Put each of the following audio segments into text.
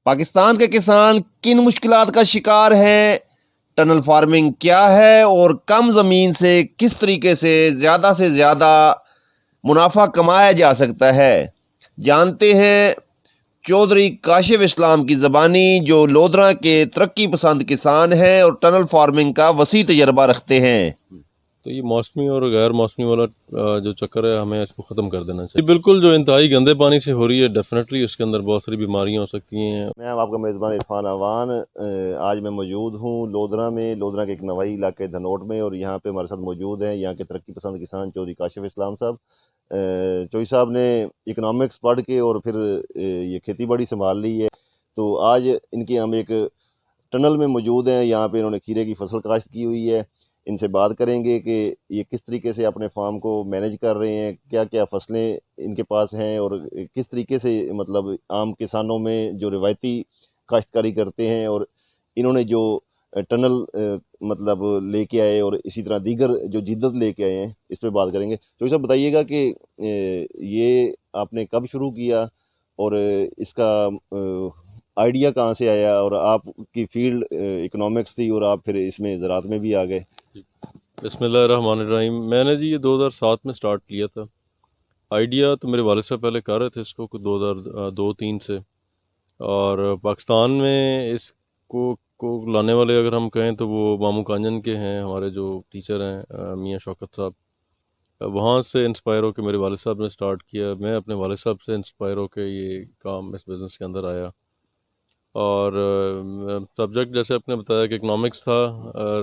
पाकिस्तान के किसान किन मुश्किलात का शिकार हैं, टनल फार्मिंग क्या है और कम ज़मीन से किस तरीके से ज़्यादा मुनाफा कमाया जा सकता है, जानते हैं चौधरी काशिफ इस्लाम की ज़बानी, जो लोधरा के तरक्की पसंद किसान हैं और टनल फार्मिंग का वसी तजर्बा रखते हैं। तो ये मौसमी और गैर मौसमी वाला जो चक्कर है, हमें इसको ख़त्म कर देना चाहिए। बिल्कुल, जो इंतहाई गंदे पानी से हो रही है, डेफिनेटली उसके अंदर बहुत सारी बीमारियां हो सकती हैं। मैं आपका मेज़बान इरफान अवान। आज मैं मौजूद हूँ लोधरा में, लोधरा के एक नवाई इलाके धनोट में, और यहाँ पे हमारे साथ मौजूद हैं यहाँ के तरक्की पसंद किसान चौधरी काशिफ इस्लाम साहब। चौधरी साहब ने इकनॉमिक्स पढ़ के और फिर ये खेती बाड़ी संभाल ली है। तो आज इनके हम एक टनल में मौजूद हैं, यहाँ पे इन्होंने खीरे की फसल काश्त की हुई है। इनसे बात करेंगे कि ये किस तरीके से अपने फार्म को मैनेज कर रहे हैं, क्या क्या फसलें इनके पास हैं और किस तरीके से मतलब आम किसानों में जो रिवायती काश्तकारी करते हैं और इन्होंने जो टनल मतलब लेके आए और इसी तरह दीगर जो जिद्दत लेके आए हैं, इस पे बात करेंगे। तो ये सब बताइएगा कि ये आपने कब शुरू किया और इसका आइडिया कहाँ से आया, और आपकी फील्ड इकोनॉमिक्स थी और आप फिर इसमें ज़राअत में भी आ गए। बिस्मिल्लाहिर्रहमानिर्रहीम। मैंने जी ये 2007 में स्टार्ट किया था। आइडिया तो मेरे वालिद साहब पहले कर रहे थे इसको कुछ 2002-3 से, और पाकिस्तान में इसको लाने वाले अगर हम कहें तो वो मामू कांजन के हैं, हमारे जो टीचर हैं मियाँ शौकत साहब। वहाँ से इंस्पायर होकर मेरे वालिद साहब ने स्टार्ट किया। मैं अपने वालिद साहब से इंस्पायर होकर ये काम इस बिज़नेस के अंदर आया। और सब्जेक्ट जैसे आपने बताया कि इकनॉमिक्स था,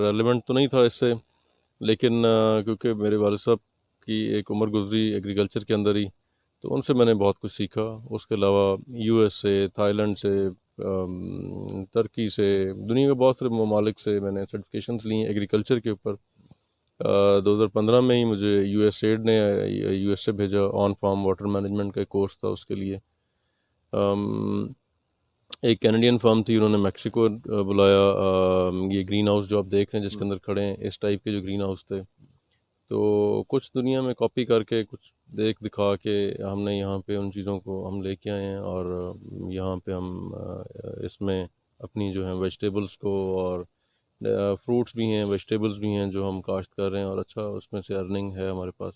रेलिवेंट तो नहीं था इससे, लेकिन क्योंकि मेरे वालिद साहब की एक उम्र गुजरी एग्रीकल्चर के अंदर ही, तो उनसे मैंने बहुत कुछ सीखा। उसके अलावा यूएस से, थाईलैंड से, तुर्की से, दुनिया के बहुत सारे ममालिक से मैंने सर्टिफिकेशंस ली एग्रीकल्चर के ऊपर। 2015 में ही मुझे यूएसएड ने यूएस से भेजा, ऑन फार्म वाटर मैनेजमेंट का एक कोर्स था उसके लिए। एक कैनेडियन फर्म थी, उन्होंने मेक्सिको बुलाया। ये ग्रीन हाउस जो आप देख रहे हैं जिसके अंदर खड़े हैं, इस टाइप के जो ग्रीन हाउस थे, तो कुछ दुनिया में कॉपी करके कुछ देख दिखा के हमने यहाँ पे उन चीज़ों को हम लेके आए हैं, और यहाँ पे हम इसमें अपनी जो है वेजिटेबल्स को, और फ्रूट्स भी हैं, वेजिटेबल्स भी हैं जो हम काश्त कर रहे हैं, और अच्छा उसमें से अर्निंग है हमारे पास।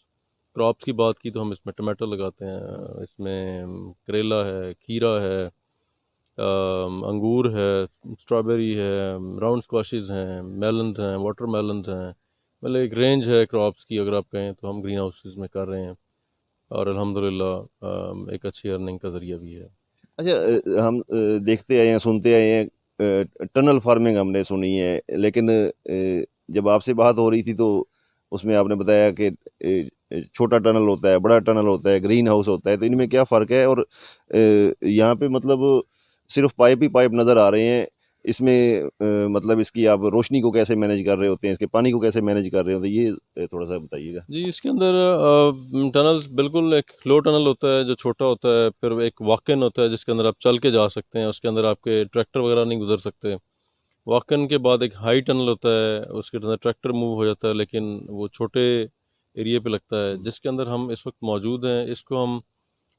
क्रॉप्स की बात की तो हम इसमें टमाटो लगाते हैं, इसमें करेला है, खीरा है, अंगूर है, स्ट्रॉबेरी है, राउंड स्क्वाशेस हैं, मेलन्स हैं, वाटर मेलन्स हैं। मतलब एक रेंज है क्रॉप्स की, अगर आप कहें तो हम ग्रीन हाउसेस में कर रहे हैं, और अल्हम्दुलिल्लाह एक अच्छी अर्निंग का ज़रिया भी है। अच्छा, हम देखते आए हैं, सुनते आए हैं, टनल फार्मिंग हमने सुनी है, लेकिन जब आपसे बात हो रही थी तो उसमें आपने बताया कि छोटा टनल होता है, बड़ा टनल होता है, ग्रीन हाउस होता है, तो इनमें क्या फ़र्क है? और यहाँ पे मतलब सिर्फ पाइप ही पाइप नज़र आ रहे हैं। इसमें मतलब इसकी आप रोशनी को कैसे मैनेज कर रहे होते हैं, इसके पानी को कैसे मैनेज कर रहे होते हैं, ये थोड़ा सा बताइएगा। जी, इसके अंदर टनल्स बिल्कुल एक लो टनल होता है जो छोटा होता है, फिर एक वॉक इन होता है जिसके अंदर आप चल के जा सकते हैं, उसके अंदर आपके ट्रैक्टर वगैरह नहीं गुजर सकते। वॉक इन के बाद एक हाई टनल होता है, उसके अंदर ट्रैक्टर मूव हो जाता है, लेकिन वो छोटे एरिया पे लगता है। जिसके अंदर हम इस वक्त मौजूद हैं, इसको हम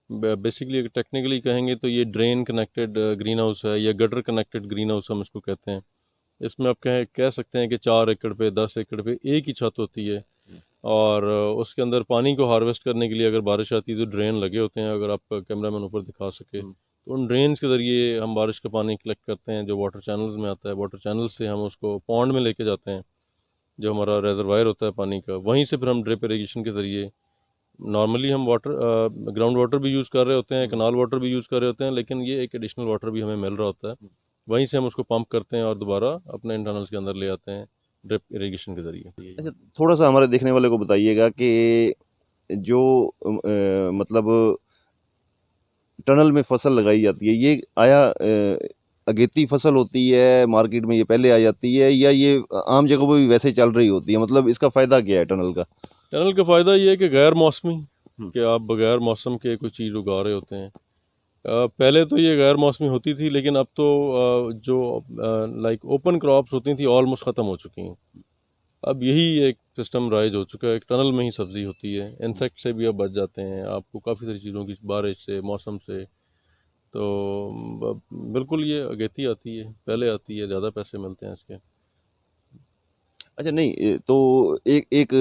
बेसिकली टेक्निकली कहेंगे तो ये ड्रेन कनेक्टेड ग्रीन हाउस है, या गटर कनेक्टेड ग्रीन हाउस हम इसको कहते हैं। इसमें आप कह सकते हैं कि 4 एकड़ पे, 10 एकड़ पे एक ही छत होती है, और उसके अंदर पानी को हार्वेस्ट करने के लिए अगर बारिश आती है तो ड्रेन लगे होते हैं, अगर आप कैमरा मैन ऊपर दिखा सके तो उन ड्रेन्स के ज़रिए हम बारिश का पानी कलेक्ट करते हैं जो वाटर चैनल्स में आता है। वाटर चैनल्स से हम उसको पॉन्ड में लेके जाते हैं, जो हमारा रेजरवायर होता है पानी का, वहीं से फिर हम ड्रिप इरीगेशन के ज़रिए, नॉर्मली हम वाटर ग्राउंड वाटर भी यूज़ कर रहे होते हैं, कनाल वाटर भी यूज़ कर रहे होते हैं, लेकिन ये एक एडिशनल वाटर भी हमें मिल रहा होता है, वहीं से हम उसको पंप करते हैं और दोबारा अपने इंटरनल्स के अंदर ले आते हैं ड्रिप इरीगेशन के ज़रिए। अच्छा, थोड़ा सा हमारे देखने वाले को बताइएगा कि जो मतलब टनल में फसल लगाई जाती है, ये आया अगेती फसल होती है, मार्केट में ये पहले आ जाती है, या ये आम जगहों पे भी वैसे चल रही होती है? मतलब इसका फ़ायदा क्या है टनल का? टनल का फ़ायदा ये है कि गैर मौसमी, हम्म। कि आप बगैर मौसम के कोई चीज़ उगा रहे होते हैं। पहले तो ये गैर मौसमी होती थी, लेकिन अब तो जो लाइक ओपन क्रॉप्स होती थी ऑलमोस्ट ख़त्म हो चुकी हैं। अब यही एक सिस्टम राइज हो चुका है, एक टनल में ही सब्ज़ी होती है। इंसेक्ट से भी अब बच जाते हैं, आपको काफ़ी सारी चीज़ों की, बारिश से, मौसम से, तो बिल्कुल ये अगेती आती है, पहले आती है, ज़्यादा पैसे मिलते हैं इसके। अच्छा नहीं तो एक एक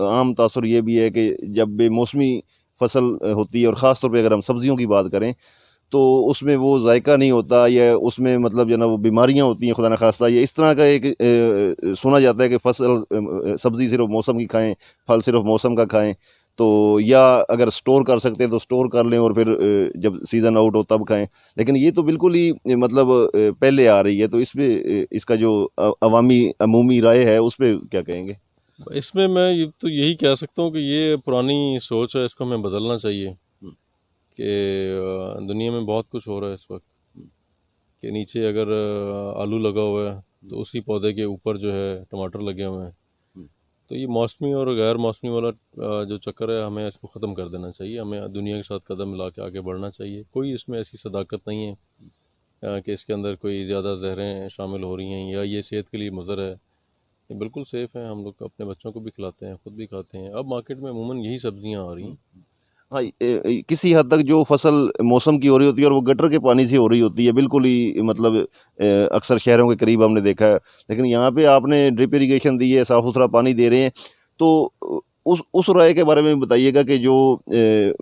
आम तासुर ये भी है कि जब बेमौसमी फसल होती है और ख़ास तौर पे अगर हम सब्जियों की बात करें तो उसमें वो जायका नहीं होता या उसमें मतलब जो है ना वो बीमारियां होती हैं खुदा न खास्ता, ये इस तरह का एक सुना जाता है कि फसल सब्जी सिर्फ मौसम की खाएं, फल सिर्फ मौसम का खाएं, तो या अगर स्टोर कर सकते हैं तो स्टोर कर लें और फिर जब सीज़न आउट हो तब खाएं। लेकिन ये तो बिल्कुल ही मतलब पहले आ रही है, तो इसमें इसका जो अवामी अमूमी राय है उस पर क्या कहेंगे? इसमें मैं ये तो यही कह सकता हूँ कि ये पुरानी सोच है, इसको हमें बदलना चाहिए कि दुनिया में बहुत कुछ हो रहा है इस वक्त कि नीचे अगर आलू लगा हुआ है तो उसी पौधे के ऊपर जो है टमाटर लगे हुए हैं। तो ये मौसमी और गैर मौसमी वाला जो चक्कर है, हमें इसको ख़त्म कर देना चाहिए। हमें दुनिया के साथ कदम मिला के आगे बढ़ना चाहिए। कोई इसमें ऐसी सदाकत नहीं है कि इसके अंदर कोई ज़्यादा जहरें शामिल हो रही हैं या ये सेहत के लिए मुज़र है। ये बिल्कुल सेफ़ है, हम लोग अपने बच्चों को भी खिलाते हैं, ख़ुद भी खाते हैं। अब मार्केट में अमूमन यही सब्जियां आ रही हैं। हाँ, किसी हद तक जो फसल मौसम की हो रही होती है और वो गटर के पानी से हो रही होती है बिल्कुल ही मतलब अक्सर शहरों के करीब हमने देखा है। लेकिन यहाँ पे आपने ड्रिप इरिगेशन दी है, साफ सुथरा पानी दे रहे हैं, तो उस राय के बारे में बताइएगा कि जो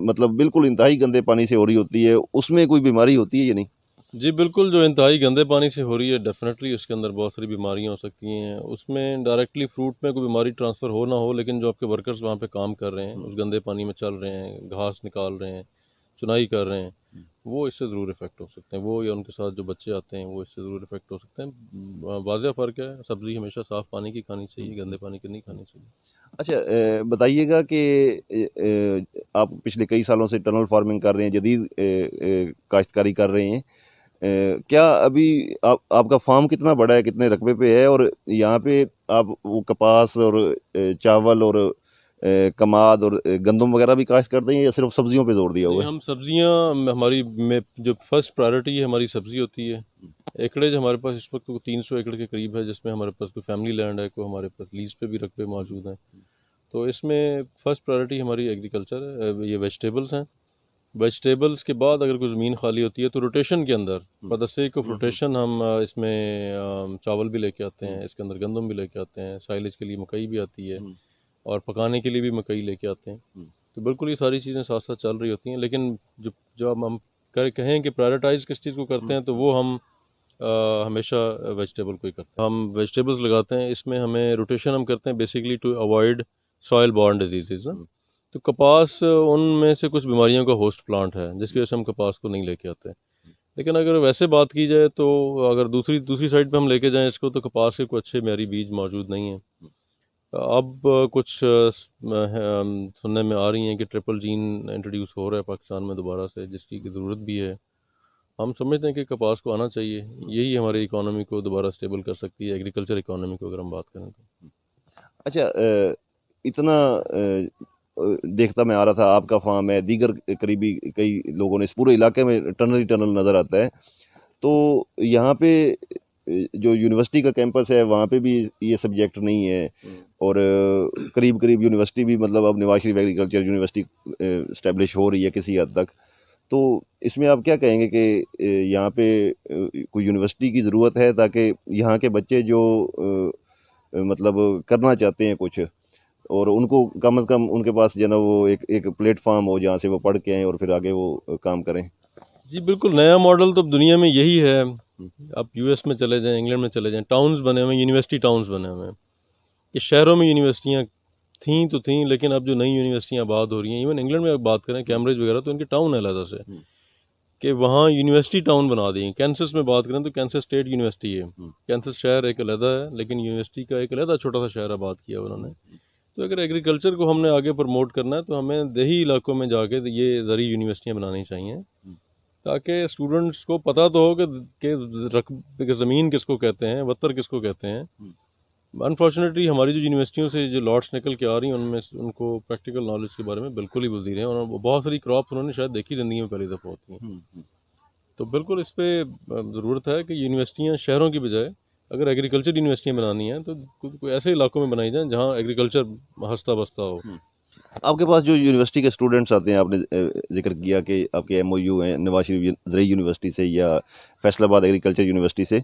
मतलब बिल्कुल इंतहाई गंदे पानी से हो रही होती है उसमें कोई बीमारी होती है या नहीं? जी बिल्कुल, जो इंतहाई गंदे पानी से हो रही है डेफिनेटली उसके अंदर बहुत सारी बीमारियां हो सकती हैं। उसमें डायरेक्टली फ्रूट में कोई बीमारी ट्रांसफ़र हो ना हो, लेकिन जो आपके वर्कर्स वहाँ पे काम कर रहे हैं, उस गंदे पानी में चल रहे हैं, घास निकाल रहे हैं, चुनाई कर रहे हैं, वो इससे ज़रूर इफ़ेक्ट हो सकते हैं। वो या उनके साथ जो बच्चे आते हैं वो इससे ज़रूर इफ़ेक्ट हो सकते हैं। वाज़ेह फ़र्क है, सब्ज़ी हमेशा साफ़ पानी की खानी चाहिए, गंदे पानी की नहीं खानी चाहिए। अच्छा बताइएगा कि आप पिछले कई सालों से टनल फार्मिंग कर रहे हैं, जदीद काश्तकारी कर रहे हैं। क्या अभी आपका फार्म कितना बड़ा है, कितने रकबे पे है, और यहाँ पे आप वो कपास और चावल और कमाद और गंदम वगैरह भी काश्त करते हैं या सिर्फ सब्जियों पे जोर दिया नहीं, हुआ है? हम सब्जियां, हमारी में जो फर्स्ट प्रायोरिटी है हमारी सब्जी होती है। एकड़ेज हमारे पास इस वक्त 300 एकड़ के करीब है, जिसमें हमारे पास कोई फैमिली लैंड है, कोई हमारे पास लीज पे भी रकबे मौजूद हैं। तो इसमें फर्स्ट प्रायोरिटी हमारी एग्रीकल्चर है, ये वेजिटेबल्स हैं। वेजिटेबल्स के बाद अगर कोई ज़मीन खाली होती है तो रोटेशन के अंदर, for the sake of rotation, हम इसमें चावल भी लेके आते हैं, इसके अंदर गंदम भी लेके आते हैं, साइलेज के लिए मकई भी आती है और पकाने के लिए भी मकई लेके आते हैं। तो बिल्कुल ये सारी चीज़ें साथ साथ चल रही होती हैं। लेकिन जब जब हम कहें कि प्रायोरिटाइज किस चीज़ को करते हैं, तो वो हम हमेशा वेजिटेबल को ही करते हैं। हम वेजिटेबल्स लगाते हैं, इसमें हमें रोटेशन हम करते हैं basically to avoid soil borne disease. तो कपास उनमें से कुछ बीमारियों का होस्ट प्लांट है, जिसकी वजह से हम कपास को नहीं लेके आते। लेकिन अगर वैसे बात की जाए तो अगर दूसरी दूसरी साइड पे हम लेके जाएं इसको, तो कपास के कोई अच्छे मेरी बीज मौजूद नहीं है। अब कुछ सुनने में आ रही हैं कि ट्रिपल जीन इंट्रोड्यूस हो रहा है पाकिस्तान में दोबारा से, जिसकी की ज़रूरत भी है। हम समझते हैं कि कपास को आना चाहिए, यही हमारी इकोनॉमी को दोबारा स्टेबल कर सकती है, एग्रीकल्चर इकोनॉमी को अगर हम बात करें तो। अच्छा इतना देखता मैं आ रहा था, आपका फार्म है, दीगर करीबी कई लोगों ने, इस पूरे इलाके में टनल ही टनल नज़र आता है। तो यहाँ पे जो यूनिवर्सिटी का कैंपस है वहाँ पे भी ये सब्जेक्ट नहीं है, और करीब करीब यूनिवर्सिटी भी मतलब अब Nawaz Sharif agriculture university establish हो रही है किसी हद तक। तो इसमें आप क्या कहेंगे कि यहाँ पे कोई यूनिवर्सिटी की ज़रूरत है ताकि यहाँ के बच्चे जो मतलब करना चाहते हैं कुछ, और उनको कम से कम उनके पास जो है ना वो एक एक प्लेटफॉर्म हो जहाँ से वो पढ़ के आएँ और फिर आगे वो काम करें? जी बिल्कुल, नया मॉडल तो दुनिया में यही है। आप यूएस में चले जाएं, इंग्लैंड में चले जाएं, टाउन्स बने हुए हैं, यूनिवर्सिटी टाउन्स बने हुए हैं। कि शहरों में यूनिवर्सिटियाँ थीं तो थीं, लेकिन अब जो नई यूनिवर्सिटियाँ आबाद हो रही हैं, इवन इंग्लैंड में आप बात करें कैम्ब्रिज वगैरह, तो इनके टाउन है अलग से कि वहाँ यूनिवर्सिटी टाउन बना दिए। कैंसस में बात करें तो कैंसस स्टेट यूनिवर्सिटी है, कैंसस शहर एक अलहदा है, लेकिन यूनिवर्सिटी का एक अलहदा छोटा सा शहर आबाद किया उन्होंने। तो अगर एग्रीकल्चर को हमने आगे प्रमोट करना है तो हमें देही इलाकों में जाके ये ज़रूरी यूनिवर्सिटियाँ बनानी चाहिए, ताकि स्टूडेंट्स को पता तो हो कि ज़मीन किसको कहते हैं, वत्तर किसको कहते हैं। अनफॉर्चुनेटली हमारी जो यूनिवर्सिटियों से जो लॉट्स निकल के आ रही हैं, उनमें उनको प्रैक्टिकल नॉलेज के बारे में बिल्कुल ही वजीर हैं, और बहुत सारी क्रॉप्स उन्होंने शायद देखी ज़िंदगी में पहली दफ़ा होती हैं। तो बिल्कुल इस पर ज़रूरत है कि यूनिवर्सिटियाँ शहरों की बजाय अगर एग्रीकल्चर यूनिवर्सिटियाँ बनानी हैं तो कोई ऐसे इलाकों में बनाई जाएँ जहाँ एग्रीकल्चर हंसता बसता हो। आपके पास जो यूनिवर्सिटी के स्टूडेंट्स आते हैं, आपने जिक्र किया कि आपके एमओयू हैं नवाज शरीफ ज़रई यूनिवर्सिटी से या फैसलाबाद एग्रीकल्चर यूनिवर्सिटी से,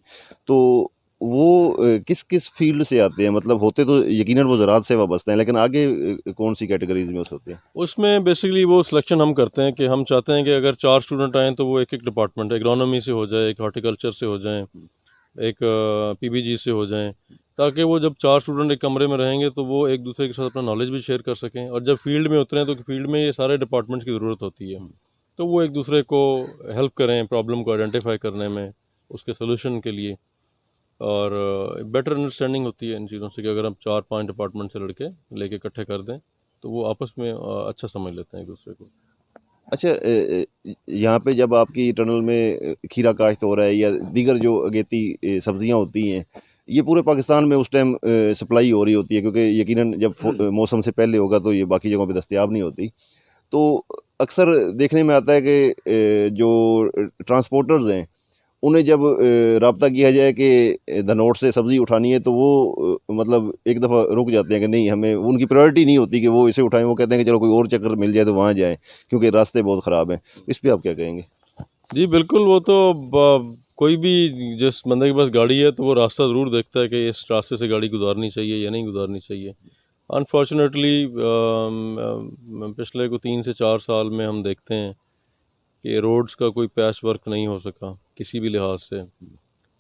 तो वो किस किस फील्ड से आते हैं? मतलब होते तो यकीनन वो ज़राअत से वाबस्ता हैं, लेकिन आगे कौन सी कैटेगरीज में होते हैं? उसमें बेसिकली वो सिलेक्शन हम करते हैं कि हम चाहते हैं कि अगर 4 स्टूडेंट आएँ तो वो एक एक डिपार्टमेंट, एग्रोनॉमी से हो जाए, एक हॉर्टिकल्चर से हो जाएँ, एक पीबीजी से हो जाएँ, ताकि वो जब 4 स्टूडेंट एक कमरे में रहेंगे तो वो एक दूसरे के साथ अपना नॉलेज भी शेयर कर सकें, और जब फील्ड में उतरें तो फील्ड में ये सारे डिपार्टमेंट्स की ज़रूरत होती है, तो वो एक दूसरे को हेल्प करें प्रॉब्लम को आइडेंटिफाई करने में, उसके सोल्यूशन के लिए। और बेटर अंडरस्टैंडिंग होती है इन चीज़ों से कि अगर हम 4-5 डिपार्टमेंट से लड़के लेके इकट्ठे कर दें तो वो आपस में अच्छा समझ लेते हैं एक दूसरे को। अच्छा, यहाँ पे जब आपकी टनल में खीरा काश्त हो रहा है या दीगर जो अगेती सब्जियाँ होती हैं, ये पूरे पाकिस्तान में उस टाइम सप्लाई हो रही होती है, क्योंकि यकीनन जब मौसम से पहले होगा तो ये बाकी जगहों पे दस्तयाब नहीं होती। तो अक्सर देखने में आता है कि जो ट्रांसपोर्टर्स हैं, उन्हें जब राब्ता किया जाए कि धनोट से सब्ज़ी उठानी है, तो वो मतलब एक दफ़ा रुक जाते हैं कि नहीं, हमें उनकी प्रायोरिटी नहीं होती कि वो इसे उठाएं। वो कहते हैं कि चलो कोई और चक्कर मिल जाए तो वहाँ जाएं, क्योंकि रास्ते बहुत ख़राब हैं। इस पे आप क्या कहेंगे? जी बिल्कुल, वो तो कोई भी जिस बंदे के पास गाड़ी है तो वो रास्ता ज़रूर देखता है कि इस रास्ते से गाड़ी गुजारनी चाहिए या नहीं गुजारनी चाहिए। अनफॉर्चुनेटली पिछले को 3 से 4 साल में हम देखते हैं कि रोड्स का कोई पैच वर्क नहीं हो सका किसी भी लिहाज से।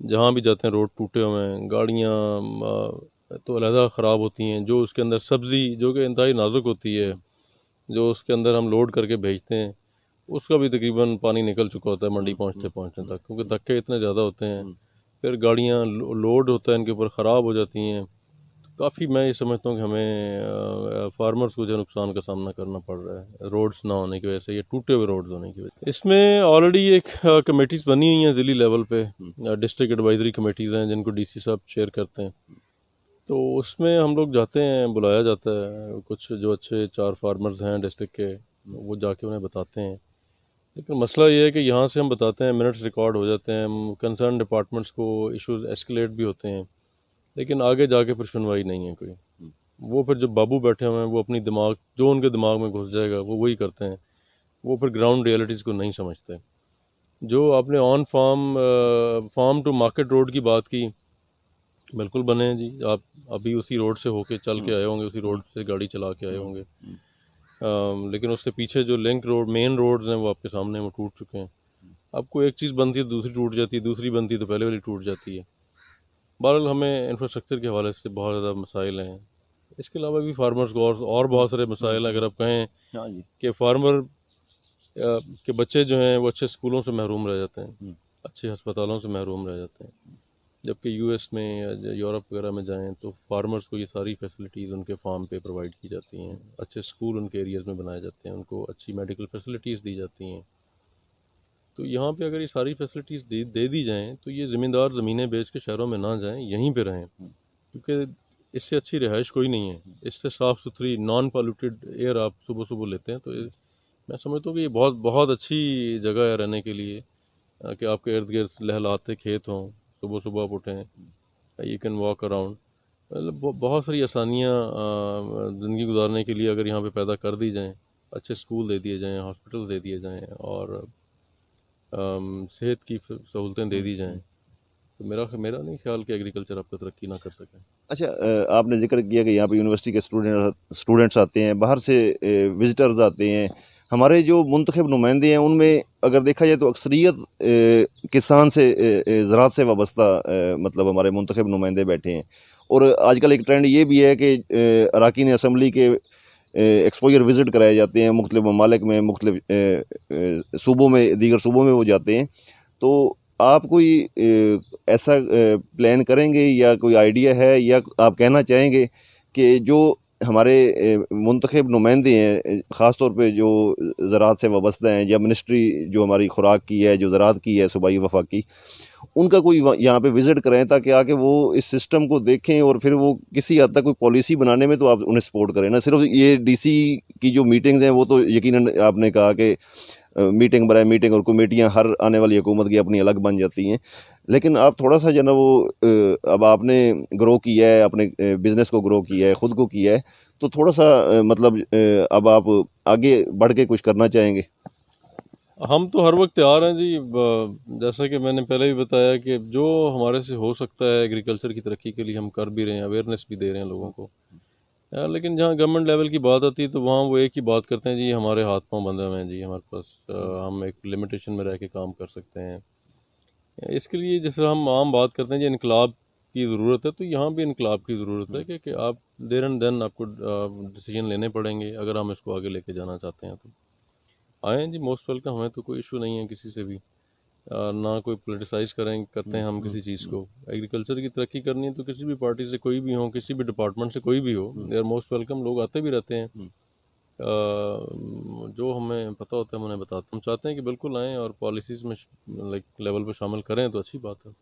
जहाँ भी जाते हैं रोड टूटे हुए हैं, गाड़ियाँ तो अलहदा ख़राब होती हैं, जो उसके अंदर सब्ज़ी जो कि इंतहाई नाजुक होती है, जो उसके अंदर हम लोड करके भेजते हैं, उसका भी तकरीबन पानी निकल चुका होता है मंडी पहुंचते पहुंचने तक, क्योंकि धक्के इतने ज़्यादा होते हैं। फिर गाड़ियाँ लोड होता है इनके ऊपर ख़राब हो जाती हैं। काफ़ी मैं ये समझता हूँ कि हमें फार्मर्स को जो नुकसान का सामना करना पड़ रहा है रोड्स ना होने की वजह से, ये टूटे हुए रोड्स होने की वजह से। इसमें ऑलरेडी एक कमेटीज़ बनी हुई हैं ज़िली लेवल पे, डिस्ट्रिक्ट एडवाइजरी कमेटीज़ हैं जिनको डीसी साहब चेयर करते हैं। तो उसमें हम लोग जाते हैं, बुलाया जाता है, कुछ जो अच्छे 4 फार्मर्स हैं डिस्ट्रिक्ट के, वो जाके उन्हें बताते हैं। लेकिन मसला ये है कि यहाँ से हम बताते हैं, मिनट्स रिकॉर्ड हो जाते हैं, हम कंसर्न डिपार्टमेंट्स को इश्यूज एस्केलेट भी होते हैं, लेकिन आगे जाके फिर सुनवाई नहीं है कोई। वो फिर जो बाबू बैठे हुए हैं वो अपनी दिमाग जो उनके दिमाग में घुस जाएगा वो वही करते हैं, वो फिर ग्राउंड रियलिटीज़ को नहीं समझते। जो आपने on farm to market road की बात की, बिल्कुल बने हैं जी। आप अभी उसी रोड से होके चल के आए होंगे, उसी रोड से गाड़ी चला के आए होंगे। लेकिन उससे पीछे जो लिंक रोड मेन रोड्स हैं वो आपके सामने वो टूट चुके हैं। आपको एक चीज़ बनती है दूसरी टूट जाती है, दूसरी बनती है तो पहले वाली टूट जाती है। बहरहाल हमें इंफ्रास्ट्रक्चर के हवाले से बहुत ज़्यादा मसाइल हैं। इसके अलावा भी फार्मर्स को और बहुत सारे मसाइल हैं। अगर आप कहें हाँ जी। कि फार्मर के बच्चे जो हैं वो अच्छे स्कूलों से महरूम रह जाते हैं, अच्छे अस्पतालों से महरूम रह जाते हैं, जबकि यूएस में या यूरोप वगैरह में जाएं तो फार्मर्स को ये सारी फैसिलिटीज़ उनके फार्म पे प्रोवाइड की जाती हैं, अच्छे स्कूल उनके एरियाज़ में बनाए जाते हैं, उनको अच्छी मेडिकल फैसिलिटीज़ दी जाती हैं। तो यहाँ पे अगर ये सारी फैसिलिटीज़ दे दी जाएँ तो ये ज़मींदार ज़मीनें बेच के शहरों में ना जाएँ, यहीं पे रहें, क्योंकि इससे अच्छी रिहाइश कोई नहीं है। इससे साफ़ सुथरी नॉन पॉल्यूटेड एयर आप सुबह सुबह लेते हैं, तो मैं समझता हूँ कि ये बहुत बहुत अच्छी जगह है रहने के लिए, कि आपके इर्द गिर्द लहलाते खेत हों, सुबह सुबह आप उठें, यू कैन वॉक अराउंड। मतलब बहुत सारी आसानियाँ ज़िंदगी गुजारने के लिए अगर यहाँ पे पैदा कर दी जाएँ, अच्छे स्कूल दे दिए जाएँ, हॉस्पिटल दे दिए जाएँ, और सेहत की सहूलतें दे दी जाएँ, तो मेरा नहीं ख्याल कि एग्रीकल्चर आपका तरक्की ना कर सके। अच्छा, आपने जिक्र किया कि यहाँ पे यूनिवर्सिटी के स्टूडेंट्स आते हैं, बाहर से विजिटर्स आते हैं। हमारे जो मुंतखब नुमाइंदे हैं उनमें अगर देखा जाए तो अक्सरियत किसान से ज़राअत से वाबस्ता मतलब हमारे मुंतखब नुमाइंदे बैठे हैं। और आजकल एक ट्रेंड ये भी है कि अरकान असम्बली के एक्सपोजर विज़िट कराए जाते हैं मुख्तलिफ ममालिक में, मुख्तलिफ सूबों में, दीगर सूबों में वो जाते हैं। तो आप कोई ऐसा प्लान करेंगे या कोई आइडिया है, या आप कहना चाहेंगे कि जो हमारे मुंतखब नुमाइंदे हैं, ख़ास तौर पे जो ज़राअत से वाबस्ता हैं, या मिनिस्ट्री जो हमारी खुराक की है, जो ज़राअत की है सूबाई वफाकी, उनका कोई यहाँ पे विज़िट करें ताकि आके वो इस सिस्टम को देखें और फिर वो किसी हद तक कोई पॉलिसी बनाने में तो आप उन्हें सपोर्ट करें ना। सिर्फ ये डीसी की जो मीटिंग्स हैं वो तो यकीनन आपने कहा कि मीटिंग बनाए मीटिंग, और कमेटियाँ हर आने वाली हुकूमत की अपनी अलग बन जाती हैं। लेकिन आप थोड़ा सा जो ना वो अब आपने ग्रो किया है, अपने बिज़नेस को ग्रो किया है, ख़ुद को किया है, तो थोड़ा सा मतलब अब आप आगे बढ़ के कुछ करना चाहेंगे? हम तो हर वक्त तैयार हैं जी। जैसा कि मैंने पहले भी बताया कि जो हमारे से हो सकता है एग्रीकल्चर की तरक्की के लिए हम कर भी रहे हैं, अवेयरनेस भी दे रहे हैं लोगों को। लेकिन जहाँ गवर्नमेंट लेवल की बात आती है तो वहाँ वो एक ही बात करते हैं जी, हमारे हाथ पांव बंधे हुए हैं जी, हमारे पास हम एक लिमिटेशन में रह के काम कर सकते हैं। इसके लिए जैसे हम आम बात करते हैं जी इनकलाब की ज़रूरत है, तो यहाँ भी इनकलाब की ज़रूरत है कि आप देर एंड देन आपको डिसीजन लेने पड़ेंगे अगर हम इसको आगे लेके जाना चाहते हैं। तो आए जी, मोस्ट वेलकम, हमें तो कोई इशू नहीं है किसी से भी। ना कोई पोलिटिसाइज करते हैं हम किसी चीज़ को। एग्रीकल्चर की तरक्की करनी है तो किसी भी पार्टी से कोई भी हो, किसी भी डिपार्टमेंट से कोई भी हो, दे आर मोस्ट वेलकम। लोग आते भी रहते हैं। जो हमें पता होता है हम उन्हें बताते हैं। हम चाहते हैं कि बिल्कुल आएँ और पॉलिसीज़ में लाइक लेवल पे शामिल करें तो अच्छी बात है।